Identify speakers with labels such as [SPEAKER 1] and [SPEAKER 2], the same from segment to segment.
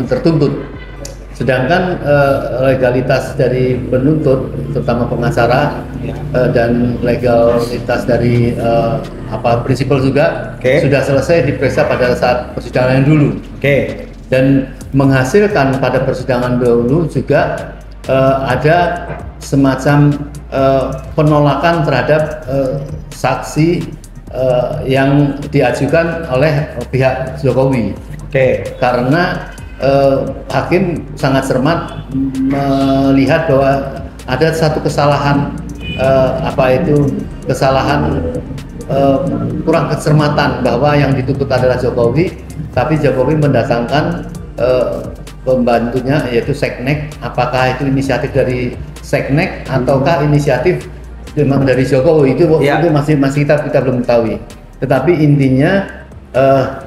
[SPEAKER 1] tertuntut. Sedangkan legalitas dari penuntut, terutama pengacara, dan legalitas dari prinsipal juga sudah selesai diperiksa pada saat persidangan yang dulu. Dan menghasilkan pada persidangan dahulu juga ada semacam penolakan terhadap saksi yang diajukan oleh pihak Jokowi. Karena hakim sangat cermat melihat bahwa ada satu kesalahan, kurang kecermatan, bahwa yang dituntut adalah Jokowi, tapi Jokowi mendatangkan pembantunya yaitu Seknek. Apakah itu inisiatif dari Seknek ataukah inisiatif memang dari Jokowi, itu masih kita belum ketahui. Tetapi intinya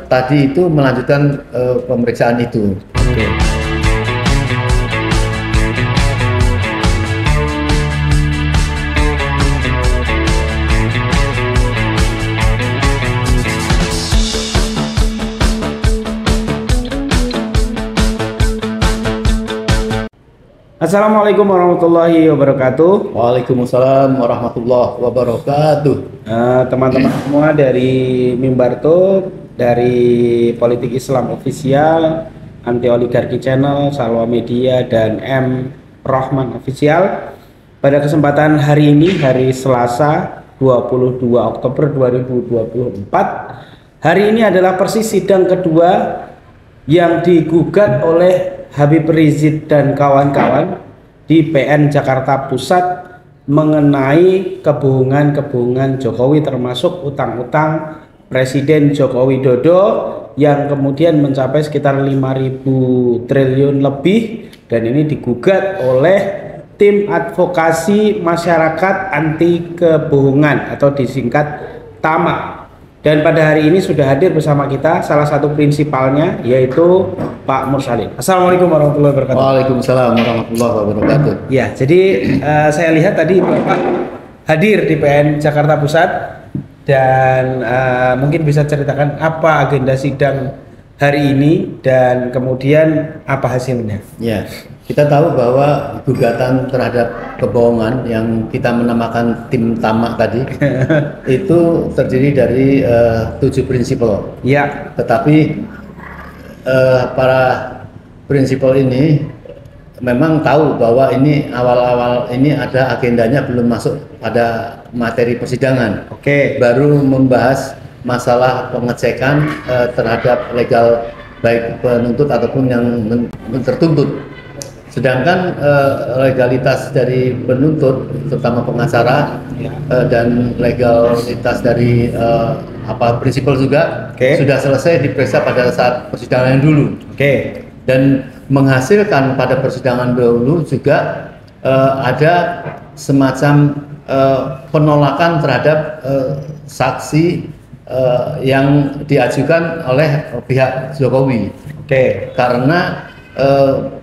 [SPEAKER 1] tadi itu melanjutkan pemeriksaan itu.
[SPEAKER 2] Assalamualaikum warahmatullahi wabarakatuh.
[SPEAKER 1] Waalaikumsalam warahmatullahi wabarakatuh.
[SPEAKER 2] Teman-teman semua dari Mimbarto, dari Politik Islam Official, Anti Oligarki Channel, Salwa Media, dan M Rahman Official. Pada kesempatan hari ini, hari Selasa 22 Oktober 2024, hari ini adalah persis sidang kedua yang digugat oleh Habib Rizik dan kawan-kawan di PN Jakarta Pusat mengenai kebohongan Jokowi, termasuk utang-utang Presiden Joko Widodo yang kemudian mencapai sekitar 5.000 triliun lebih, dan ini digugat oleh tim advokasi masyarakat anti kebohongan atau disingkat TAMA. Dan pada hari ini sudah hadir bersama kita salah satu prinsipalnya, yaitu Pak Mursalin. Assalamualaikum warahmatullahi wabarakatuh.
[SPEAKER 1] Waalaikumsalam warahmatullahi wabarakatuh.
[SPEAKER 2] Ya, jadi saya lihat tadi Bapak hadir di PN Jakarta Pusat, dan mungkin bisa ceritakan apa agenda sidang hari ini dan kemudian apa hasilnya.
[SPEAKER 1] Ya, kita tahu bahwa gugatan terhadap kebohongan yang kita menamakan tim TAMA tadi itu terdiri dari 7 prinsipal.
[SPEAKER 2] Ya.
[SPEAKER 1] Tetapi para prinsipal ini memang tahu bahwa ini awal-awal ini ada agendanya, belum masuk pada materi persidangan. Baru membahas masalah pengecekan terhadap legal baik penuntut ataupun yang tertuntut. Sedangkan legalitas dari penuntut, terutama pengacara, dan legalitas dari prinsipal juga sudah selesai diperiksa pada saat persidangan yang dulu. Dan menghasilkan pada persidangan dahulu juga ada semacam penolakan terhadap saksi yang diajukan oleh pihak Jokowi. Karena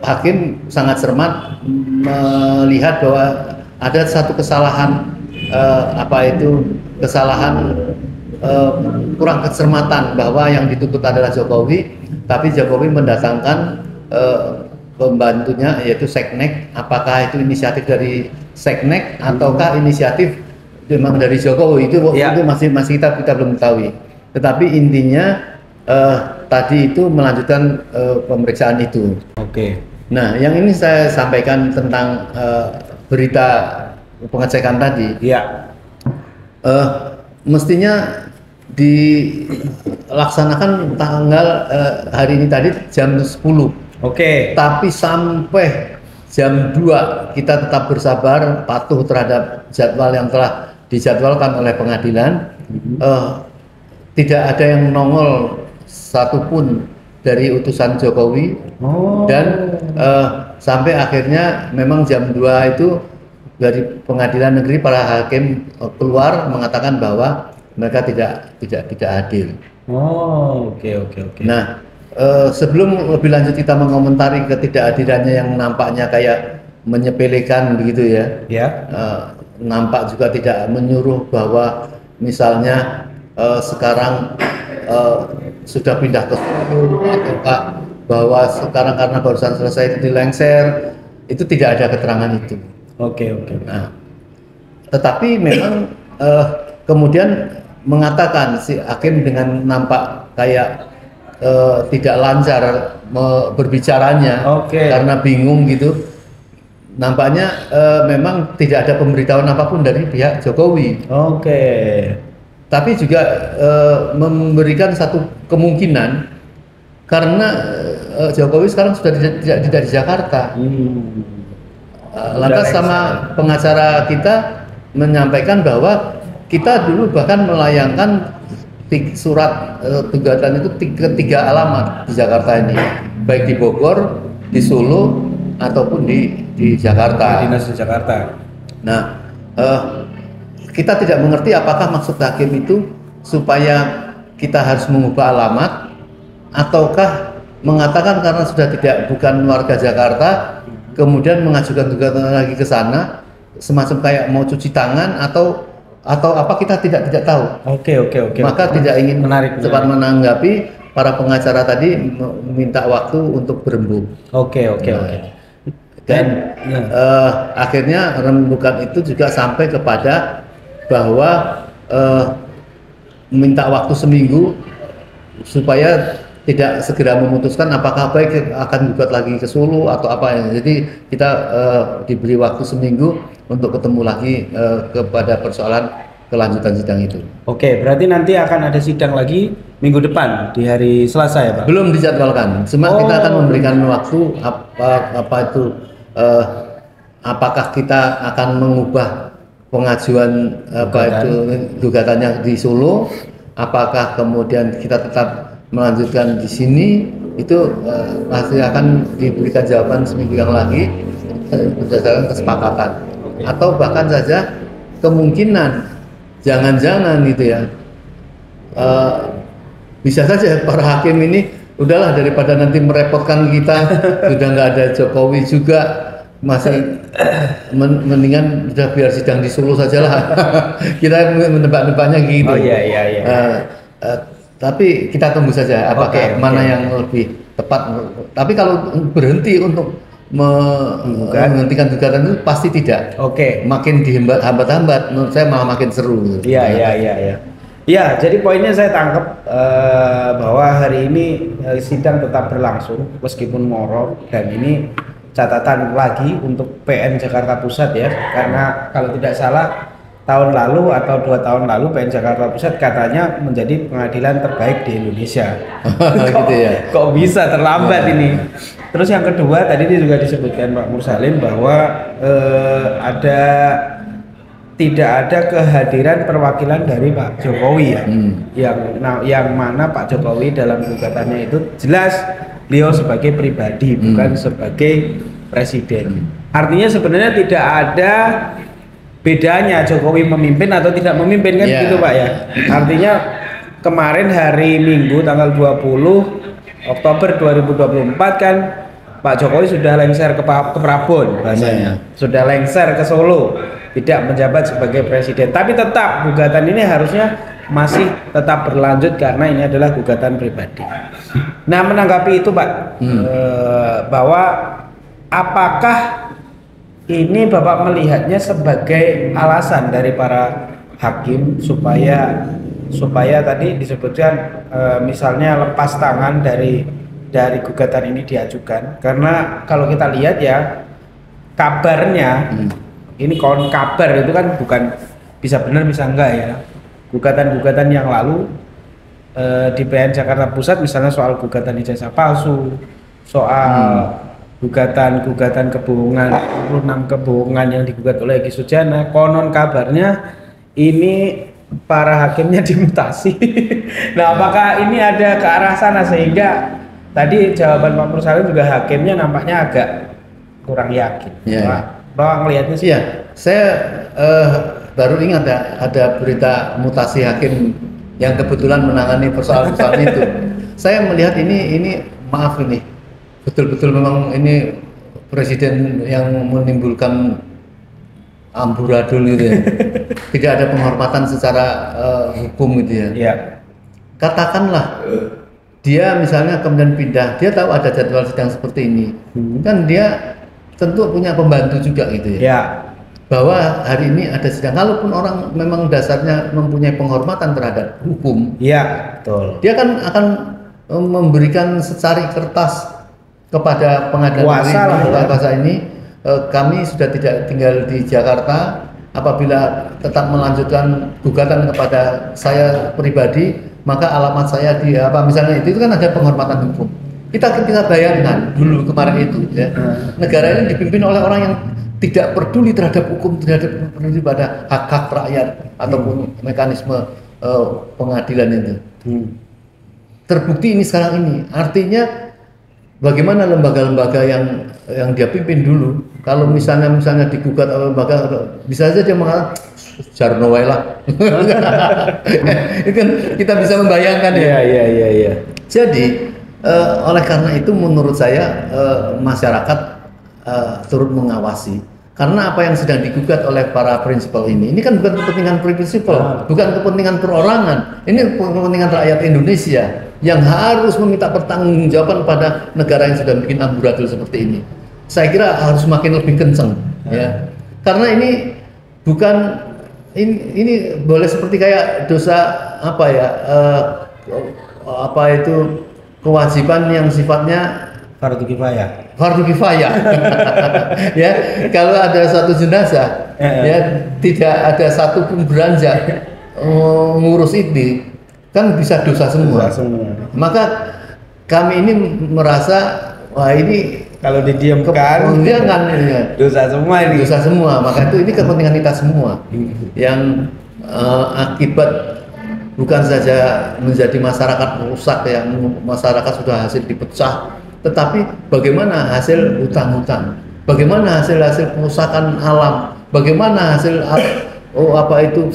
[SPEAKER 1] hakim sangat cermat melihat bahwa ada satu kesalahan, kurang kecermatan, bahwa yang dituntut adalah Jokowi, tapi Jokowi mendatangkan pembantunya yaitu Seknek. Apakah itu inisiatif dari Seknek ataukah inisiatif memang dari Jokowi, itu masih kita belum ketahui. Tetapi intinya tadi itu melanjutkan pemeriksaan itu. Nah, yang ini saya sampaikan tentang berita pengecekan tadi. Mestinya dilaksanakan tanggal hari ini tadi jam 10. Tapi sampai jam 2 kita tetap bersabar, patuh terhadap jadwal yang telah dijadwalkan oleh pengadilan. Tidak ada yang nongol satupun dari utusan Jokowi. Dan sampai akhirnya memang jam 2 itu dari pengadilan negeri para hakim keluar mengatakan bahwa mereka tidak hadir. Nah, sebelum lebih lanjut kita mengomentari ketidakhadirannya yang nampaknya kayak menyepelekan begitu ya, nampak juga tidak menyuruh bahwa misalnya sekarang sudah pindah ke Solo, ataukah bahwa sekarang karena barusan selesai itu dilengser, itu tidak ada keterangan itu.
[SPEAKER 2] Oke.
[SPEAKER 1] Nah, tetapi memang kemudian mengatakan si hakim dengan nampak kayak tidak lancar berbicaranya, karena bingung gitu. Nampaknya memang tidak ada pemberitahuan apapun dari pihak Jokowi. Tapi juga memberikan satu kemungkinan karena Jokowi sekarang sudah tidak di Jakarta. Lantas sama pengacara kita menyampaikan bahwa kita dulu bahkan melayangkan surat gugatan itu tiga alamat di Jakarta ini, baik di Bogor, di Solo, ataupun di Jakarta.
[SPEAKER 2] Dinas di Jakarta.
[SPEAKER 1] Nah, kita tidak mengerti apakah maksud hakim itu supaya kita harus mengubah alamat, ataukah mengatakan karena sudah bukan warga Jakarta, kemudian mengajukan gugatan lagi ke sana, semacam kayak mau cuci tangan atau apa, kita tidak tahu.
[SPEAKER 2] Oke.
[SPEAKER 1] Maka tidak ingin cepat menanggapi. Para pengacara tadi meminta waktu untuk berembuk.
[SPEAKER 2] Oke.
[SPEAKER 1] Dan akhirnya rembukan itu juga sampai kepada bahwa meminta waktu seminggu supaya tidak segera memutuskan apakah baik akan gugat lagi ke Solo atau apa ya. Jadi kita diberi waktu seminggu untuk ketemu lagi kepada persoalan kelanjutan sidang itu.
[SPEAKER 2] Oke, berarti nanti akan ada sidang lagi minggu depan di hari Selasa ya Pak?
[SPEAKER 1] Belum dijadwalkan, cuma kita akan memberikan waktu apa itu apakah kita akan mengubah pengajuan gugatannya di Solo, apakah kemudian kita tetap melanjutkan di sini, itu pasti akan diberikan jawaban seminggu yang lagi berdasarkan kesepakatan. Atau bahkan saja kemungkinan jangan-jangan gitu ya, bisa saja para hakim ini udahlah daripada nanti merepotkan kita, sudah nggak ada Jokowi juga, masih mendingan udah biar sidang di Solo saja lah. Kita menebak-nebaknya gitu. Tapi kita tunggu saja apakah mana yang lebih tepat. Tapi kalau berhenti untuk menghentikan gugatan itu pasti tidak. Makin dihambat-hambat, menurut saya malah makin seru.
[SPEAKER 2] Iya, jadi poinnya saya tangkap bahwa hari ini sidang tetap berlangsung meskipun molor, dan ini catatan lagi untuk PN Jakarta Pusat ya, karena kalau tidak salah tahun lalu atau 2 tahun lalu PN Jakarta Pusat katanya menjadi pengadilan terbaik di Indonesia. Kok bisa terlambat ini? Terus yang kedua tadi juga disebutkan Pak Mursalim bahwa tidak ada kehadiran perwakilan dari Pak Jokowi ya, yang mana Pak Jokowi dalam gugatannya itu jelas beliau sebagai pribadi, bukan sebagai presiden. Artinya sebenarnya tidak ada bedanya Jokowi memimpin atau tidak memimpin kan gitu Pak ya. Artinya kemarin hari Minggu tanggal 20 Oktober 2024 kan Pak Jokowi sudah lengser ke Prabon bahasanya. Sudah lengser ke Solo, tidak menjabat sebagai presiden. Tapi tetap gugatan ini harusnya masih tetap berlanjut karena ini adalah gugatan pribadi. Nah, menanggapi itu Pak, bahwa apakah ini Bapak melihatnya sebagai alasan dari para hakim supaya tadi disebutkan misalnya lepas tangan dari gugatan ini diajukan, karena kalau kita lihat ya kabarnya ini konon kabar itu kan bukan bisa benar bisa enggak ya. Gugatan-gugatan yang lalu di PN Jakarta Pusat misalnya soal gugatan ijazah palsu, soal gugatan kebohongan, 26 kebohongan yang digugat oleh Egy Sujana, konon kabarnya ini para hakimnya dimutasi. Nah, apakah ini ada ke arah sana sehingga tadi jawaban Pak Mursalim juga hakimnya nampaknya agak kurang yakin. Bapak melihatnya sih?
[SPEAKER 1] Saya baru ingat ada berita mutasi hakim yang kebetulan menangani persoalan-persoalan itu. Saya melihat ini maaf ini. Betul-betul memang ini presiden yang menimbulkan amburadul gitu ya. Tidak ada penghormatan secara hukum gitu ya. Katakanlah dia misalnya kemudian pindah, dia tahu ada jadwal sidang seperti ini, kan dia tentu punya pembantu juga gitu ya.
[SPEAKER 2] Ya.
[SPEAKER 1] Bahwa hari ini ada sidang, kalaupun orang memang dasarnya mempunyai penghormatan terhadap hukum,
[SPEAKER 2] Iya, betul.
[SPEAKER 1] dia kan akan memberikan secari kertas kepada pengadilan
[SPEAKER 2] Kuasa lah ya.
[SPEAKER 1] kuasa ini, kami sudah tidak tinggal di Jakarta, apabila tetap melanjutkan gugatan kepada saya pribadi, maka alamat saya di apa misalnya itu kan ada penghormatan hukum. Kita bayangkan dulu kemarin itu ya, negara ini dipimpin oleh orang yang tidak peduli terhadap hukum, tidak peduli pada hak-hak rakyat ataupun mekanisme pengadilan itu. Terbukti ini sekarang ini, artinya bagaimana lembaga-lembaga yang dia pimpin dulu, kalau misalnya digugat oleh lembaga, bisa saja dia mengatakan Jarno wae lah. Itu kan kita bisa membayangkan ya.
[SPEAKER 2] Iya.
[SPEAKER 1] Jadi oleh karena itu menurut saya masyarakat turut mengawasi. Karena apa yang sedang digugat oleh para prinsipal ini kan bukan kepentingan prinsipal, bukan kepentingan perorangan. Ini kepentingan rakyat Indonesia yang harus meminta pertanggungjawaban pada negara yang sudah bikin amburadul seperti ini. Saya kira harus makin lebih kenceng, ya. Karena ini bukan ini boleh seperti kayak dosa apa ya? Apa itu kewajiban yang sifatnya
[SPEAKER 2] Fardu kifayah.
[SPEAKER 1] Fardu kifayah. Ya, kalau ada satu jenazah ya tidak ada satu pun beranjak ngurus ini kan bisa dosa semua. Maka kami ini merasa wah ini
[SPEAKER 2] kalau didiamkan dosa semua ini.
[SPEAKER 1] Dosa semua. Maka itu ini kepentingan kita semua yang akibat bukan saja menjadi masyarakat rusak yang masyarakat sudah hasil dipecah, tetapi bagaimana hasil hutang-hutang, bagaimana hasil perusakan alam, bagaimana hasil apa itu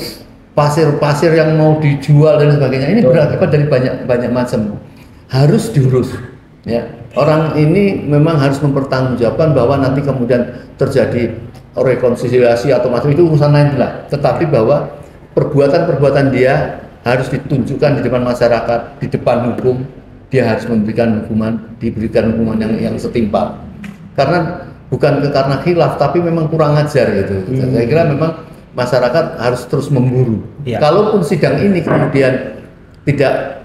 [SPEAKER 1] pasir-pasir yang mau dijual dan sebagainya. Ini berakibat dari banyak macam, harus diurus. Ya, orang ini memang harus mempertanggungjawabkan bahwa nanti kemudian terjadi rekonsiliasi atau macam itu urusan lain lah. Tetapi bahwa perbuatan dia harus ditunjukkan di depan masyarakat, di depan hukum. Dia harus diberikan hukuman yang setimpal. Karena bukan karena khilaf, tapi memang kurang ajar gitu. Saya kira memang masyarakat harus terus memburu. Ya. Kalaupun sidang ini kemudian tidak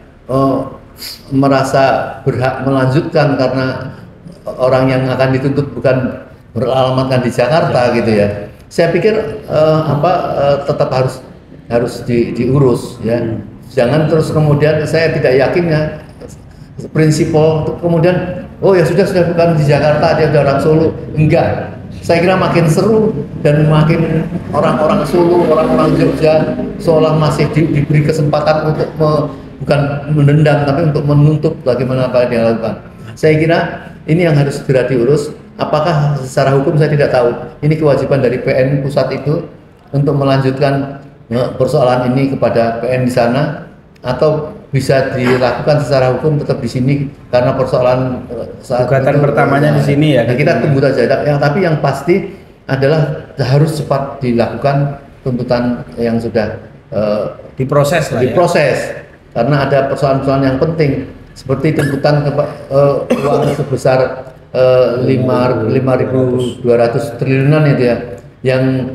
[SPEAKER 1] merasa berhak melanjutkan karena orang yang akan dituntut bukan beralamatkan di Jakarta gitu ya. Saya pikir tetap harus diurus ya. Jangan terus kemudian saya tidak yakin ya prinsipal kemudian oh ya sudah bukan di Jakarta, dia udah orang Solo. Enggak, saya kira makin seru dan makin orang-orang Solo, orang-orang Jogja seolah masih diberi kesempatan untuk bukan menendang tapi untuk menuntut bagaimana apa yang dia lakukan. Saya kira ini yang harus segera diurus. Apakah secara hukum saya tidak tahu, ini kewajiban dari PN pusat itu untuk melanjutkan persoalan ini kepada PN di sana, atau bisa dilakukan secara hukum tetap di sini karena persoalan saat
[SPEAKER 2] gugatan pertamanya di sini ya.
[SPEAKER 1] Kita tunggu saja. Tapi yang pasti adalah harus cepat dilakukan tuntutan yang sudah
[SPEAKER 2] diproses.
[SPEAKER 1] Karena ada persoalan-persoalan yang penting seperti tuntutan uang sebesar 5.200 triliunan itu ya, yang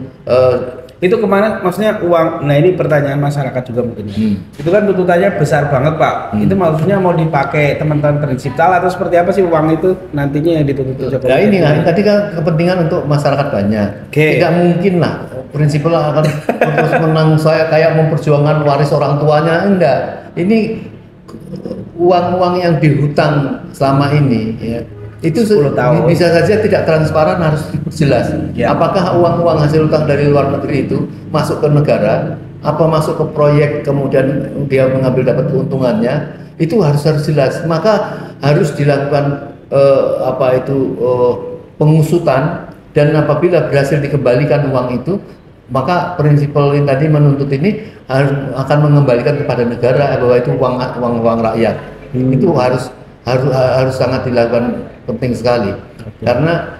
[SPEAKER 2] itu kemana maksudnya uang. Nah ini pertanyaan masyarakat juga mungkin. Itu kan tuntutannya besar banget Pak. Itu maksudnya mau dipakai teman-teman prinsipal atau seperti apa sih uang itu nantinya yang dituntut Jokowi?
[SPEAKER 1] Nah ini tadi kan kepentingan untuk masyarakat banyak. Tidak mungkin lah prinsipal akan terus menang saya kayak memperjuangkan waris orang tuanya. Enggak. Ini uang-uang yang dihutang selama ini ya, itu 10 tahun bisa saja tidak transparan, harus diperjelas. Apakah uang-uang hasil hutang dari luar negeri itu masuk ke negara, apa masuk ke proyek kemudian dia mengambil dapat keuntungannya, itu harus jelas. Maka harus dilakukan pengusutan, dan apabila berhasil dikembalikan uang itu, maka prinsipal yang tadi menuntut ini akan mengembalikan kepada negara bahwa itu uang rakyat. Itu harus sangat dilakukan, penting sekali. Karena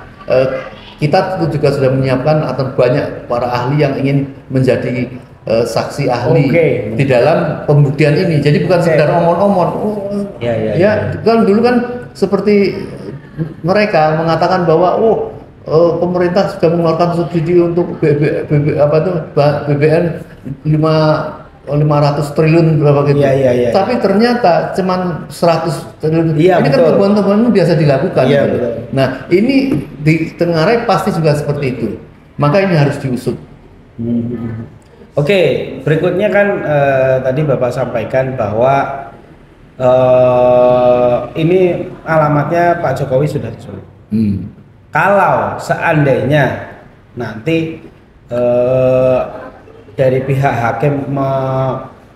[SPEAKER 1] kita juga sudah menyiapkan atau banyak para ahli yang ingin menjadi saksi ahli
[SPEAKER 2] Oke.
[SPEAKER 1] di dalam pembuktian ini. Jadi bukan sekedar omong-omong. Ya, kan dulu kan seperti mereka mengatakan bahwa pemerintah sudah mengeluarkan subsidi untuk BBM 500 triliun berapa gitu.
[SPEAKER 2] Iya.
[SPEAKER 1] Tapi ternyata cuman 100 triliun.
[SPEAKER 2] Iya,
[SPEAKER 1] ini
[SPEAKER 2] betul.
[SPEAKER 1] kan teman-teman biasa dilakukan.
[SPEAKER 2] Iya,
[SPEAKER 1] gitu.
[SPEAKER 2] betul.
[SPEAKER 1] Nah, ini di Tenggarai pasti juga seperti itu. Maka ini harus diusut.
[SPEAKER 2] Oke, berikutnya kan tadi Bapak sampaikan bahwa ini alamatnya Pak Jokowi sudah di Solo. Kalau seandainya nanti dari pihak hakim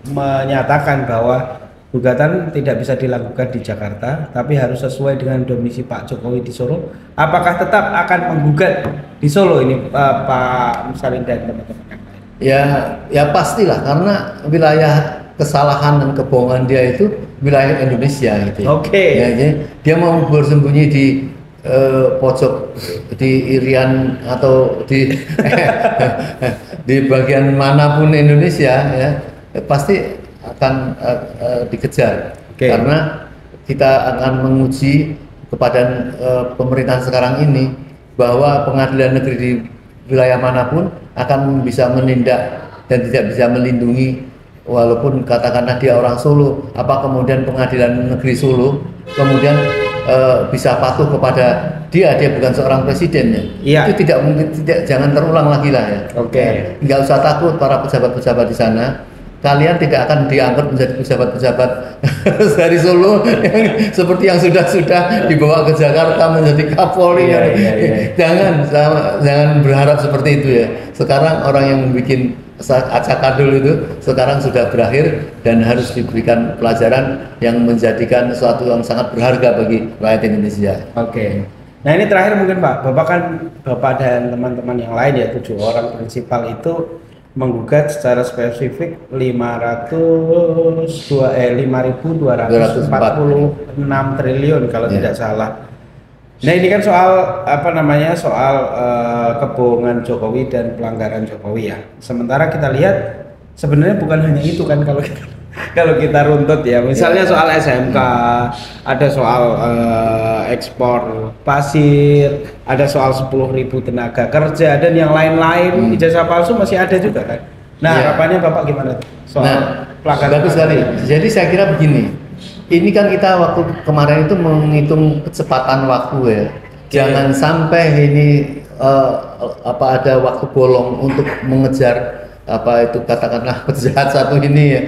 [SPEAKER 2] menyatakan bahwa gugatan tidak bisa dilakukan di Jakarta, tapi harus sesuai dengan domisili Pak Jokowi di Solo, apakah tetap akan menggugat di Solo ini Pak Musalim dan teman-teman yang lain?
[SPEAKER 1] Ya pastilah, karena wilayah kesalahan dan kebohongan dia itu wilayah Indonesia gitu.
[SPEAKER 2] Oke.
[SPEAKER 1] Ya, jadi dia mau bersembunyi di pojok di Irian atau di di bagian manapun Indonesia ya pasti akan dikejar. Karena kita akan menguji kepada pemerintahan sekarang ini bahwa pengadilan negeri di wilayah manapun akan bisa menindak dan tidak bisa melindungi, walaupun katakanlah dia orang Solo, apa kemudian pengadilan negeri Solo kemudian bisa patuh kepada dia bukan seorang presiden ya. Itu tidak mungkin, jangan terulang lagi lah ya. Nggak usah takut para pejabat-pejabat di sana, kalian tidak akan diangkat menjadi pejabat-pejabat dari Solo yang seperti yang sudah dibawa ke Jakarta menjadi Kapolri. Jangan berharap seperti itu ya. Sekarang orang yang bikin acak-adul itu sekarang sudah berakhir dan harus diberikan pelajaran yang menjadikan sesuatu yang sangat berharga bagi rakyat Indonesia.
[SPEAKER 2] Nah ini terakhir mungkin Pak, Bapak dan teman-teman yang lain ya 7 orang prinsipal itu menggugat secara spesifik 5.246 triliun kalau tidak salah. Nah ini kan soal soal kebohongan Jokowi dan pelanggaran Jokowi ya. Sementara kita lihat sebenarnya bukan hanya itu kan kalau kita runtut ya. Misalnya soal SMK, ada soal ekspor pasir, ada soal 10.000 tenaga kerja dan yang lain-lain. Ijazah palsu masih ada juga kan. Nah harapannya Bapak gimana soal pelanggaran?
[SPEAKER 1] Bagus sekali. Jadi saya kira begini. Ini kan kita waktu kemarin itu menghitung kecepatan waktu ya. Jangan sampai ini ada waktu bolong untuk mengejar katakanlah penjahat satu ini ya.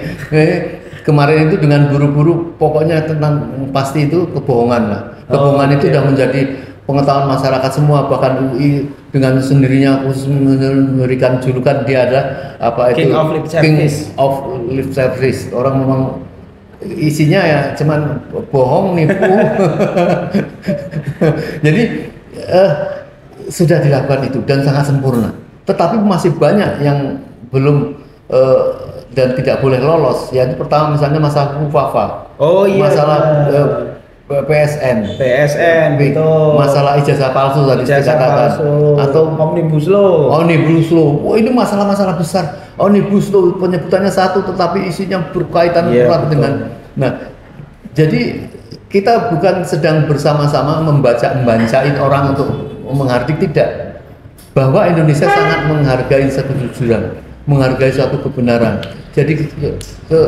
[SPEAKER 1] Kemarin itu dengan buru-buru, pokoknya tentang pasti itu kebohongan lah. Kebohongan itu sudah menjadi pengetahuan masyarakat semua, bahkan UI dengan sendirinya khusus memberikan julukan dia adalah
[SPEAKER 2] King of
[SPEAKER 1] Lip Service. Orang memang isinya ya cuman bohong, nipu. Jadi sudah dilakukan itu dan sangat sempurna. Tetapi masih banyak yang belum dan tidak boleh lolos. Yaitu pertama misalnya masalah UFAFA, masalah PSN,
[SPEAKER 2] betul.
[SPEAKER 1] Masalah ijazah palsu tadi dikatakan, atau
[SPEAKER 2] Omnibus Law.
[SPEAKER 1] Ini masalah-masalah besar. Omnibus Law penyebutannya satu, tetapi isinya berkaitan erat dengan. Nah, jadi kita bukan sedang bersama-sama membacain orang untuk menghardik, tidak. Bahwa Indonesia sangat menghargai satu kejujuran, menghargai suatu kebenaran. Jadi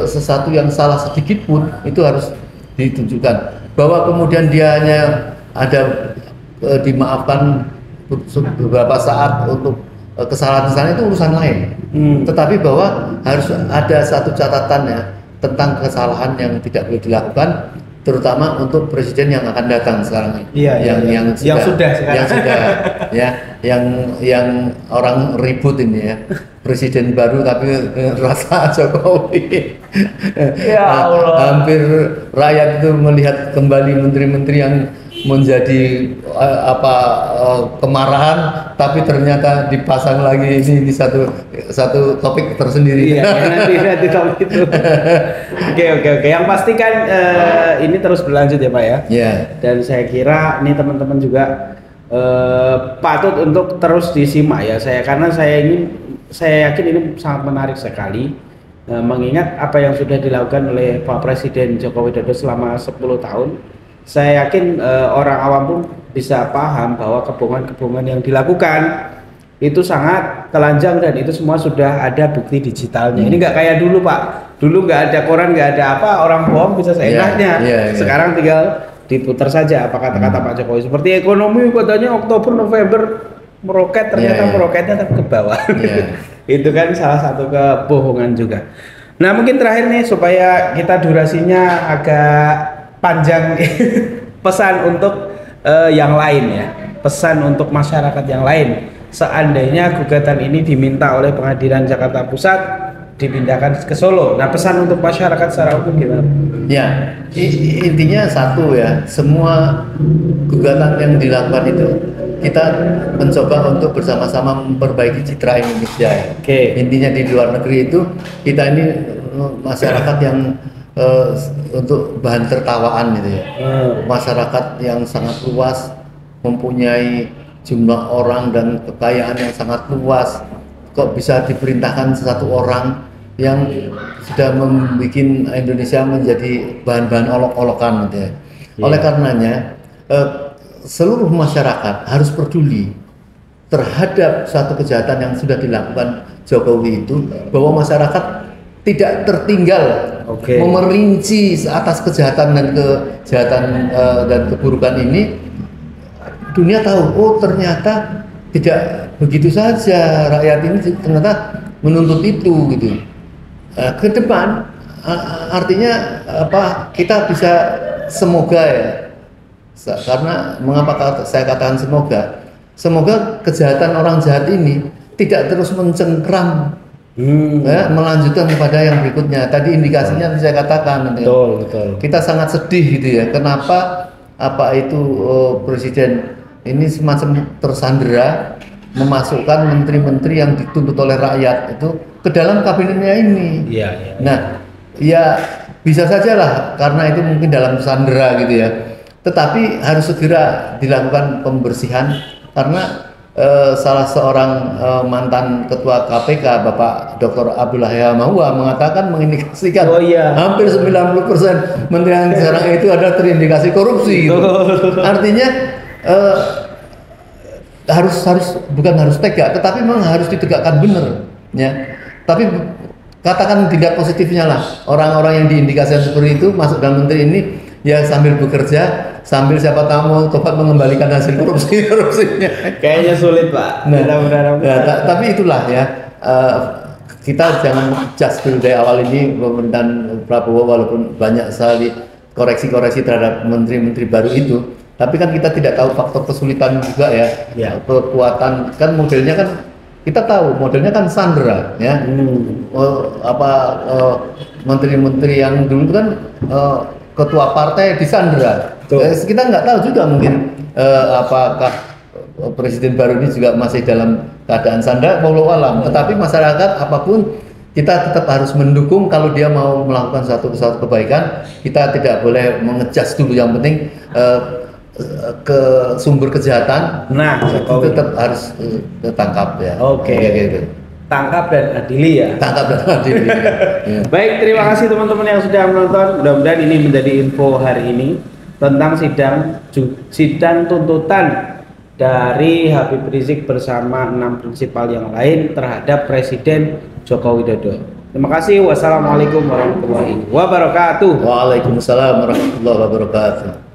[SPEAKER 1] sesuatu yang salah sedikit pun itu harus ditunjukkan. Bahwa kemudian dia hanya ada dimaafkan beberapa saat untuk kesalahan-kesalahan itu urusan lain. Tetapi bahwa harus ada satu catatannya tentang kesalahan yang tidak boleh dilakukan, terutama untuk presiden yang akan datang sekarang ini. Yang sudah yang orang ribut ini ya. Presiden baru tapi rasa Jokowi. Ya Allah. Hampir rakyat itu melihat kembali menteri-menteri yang menjadi kemarahan, tapi ternyata dipasang lagi ini satu topik tersendiri.
[SPEAKER 2] Nanti topik itu. Oke. Yang pasti kan ini terus berlanjut ya Pak ya. Dan saya kira ini teman-teman juga patut untuk terus disimak ya karena saya ini saya yakin ini sangat menarik sekali, mengingat apa yang sudah dilakukan oleh Pak Presiden Joko Widodo selama 10 tahun. Saya yakin orang awam pun bisa paham bahwa kebohongan-kebohongan yang dilakukan itu sangat telanjang dan itu semua sudah ada bukti digitalnya. Ini nggak kayak dulu Pak, dulu nggak ada koran, nggak ada apa, orang bohong bisa seenaknya. Sekarang tinggal diputar saja apa kata-kata Pak Jokowi. Seperti ekonomi katanya Oktober November meroket, ternyata meroketnya tapi ke bawah. Itu kan salah satu kebohongan juga. Nah mungkin terakhir nih supaya kita durasinya agak panjang pesan untuk yang lain ya, pesan untuk masyarakat yang lain. Seandainya gugatan ini diminta oleh Pengadilan Jakarta Pusat dipindahkan ke Solo, nah pesan untuk masyarakat secara umum gimana?
[SPEAKER 1] Ya, intinya satu ya, semua gugatan yang dilakukan itu kita mencoba untuk bersama-sama memperbaiki citra Indonesia ya. Intinya di luar negeri itu kita ini masyarakat yang untuk bahan tertawaan gitu ya. Masyarakat yang sangat luas, mempunyai jumlah orang dan kekayaan yang sangat luas, kok bisa diperintahkan satu orang yang sudah membuat Indonesia menjadi bahan-bahan olok-olokan gitu ya. Oleh karenanya seluruh masyarakat harus peduli terhadap suatu kejahatan yang sudah dilakukan Jokowi itu, bahwa masyarakat tidak tertinggal memerinci atas kejahatan dan keburukan ini. Dunia tahu, oh ternyata tidak begitu saja, rakyat ini ternyata menuntut itu gitu. Ke depan artinya apa, kita bisa semoga ya, karena mengapa saya katakan semoga kejahatan orang jahat ini tidak terus mencengkram ya, melanjutkan kepada yang berikutnya. Tadi indikasinya saya katakan
[SPEAKER 2] betul.
[SPEAKER 1] Kita sangat sedih gitu ya, kenapa Presiden ini semacam tersandera memasukkan menteri-menteri yang dituntut oleh rakyat itu ke dalam kabinetnya ini. Nah, ya bisa saja lah karena itu mungkin dalam sandera gitu ya. Tetapi harus segera dilakukan pembersihan karena salah seorang mantan ketua KPK Bapak Dr. Abdullah Yahya-Mahua mengatakan mengindikasikan hampir 90% menteri yang sekarang itu ada terindikasi korupsi gitu. Artinya bukan harus tega, tetapi memang harus ditegakkan benar ya. Tapi katakan tidak positifnya lah, orang-orang yang diindikasikan seperti itu masuk dalam menteri ini ya sambil bekerja, sambil siapa tahu mau coba mengembalikan hasil korupsinya.
[SPEAKER 2] Kayaknya sulit Pak.
[SPEAKER 1] Tapi itulah ya, kita jangan judge dulu dari awal ini pemerintahan Prabowo, walaupun banyak sekali koreksi-koreksi terhadap menteri-menteri baru itu. Tapi kan kita tidak tahu faktor kesulitan juga ya. Kekuatan kan modelnya kan kita tahu modelnya kan sandera ya. Menteri-menteri yang dulu kan ketua partai disandera. Kita nggak tahu juga mungkin apakah presiden baru ini juga masih dalam keadaan sandera, wallahu alam. Tetapi masyarakat apapun kita tetap harus mendukung kalau dia mau melakukan suatu kebaikan. Kita tidak boleh mengejas dulu, yang penting ke sumber kejahatan, itu tetap harus ditangkap ya. Gitu.
[SPEAKER 2] Tangkap dan adili ya.
[SPEAKER 1] Ya.
[SPEAKER 2] Baik, terima kasih teman-teman yang sudah menonton. Mudah-mudahan ini menjadi info hari ini tentang sidang tuntutan dari Habib Rizik bersama 6 prinsipal yang lain terhadap Presiden Joko Widodo. Terima kasih. Wassalamualaikum warahmatullahi wabarakatuh.
[SPEAKER 1] Waalaikumsalam warahmatullahi wabarakatuh.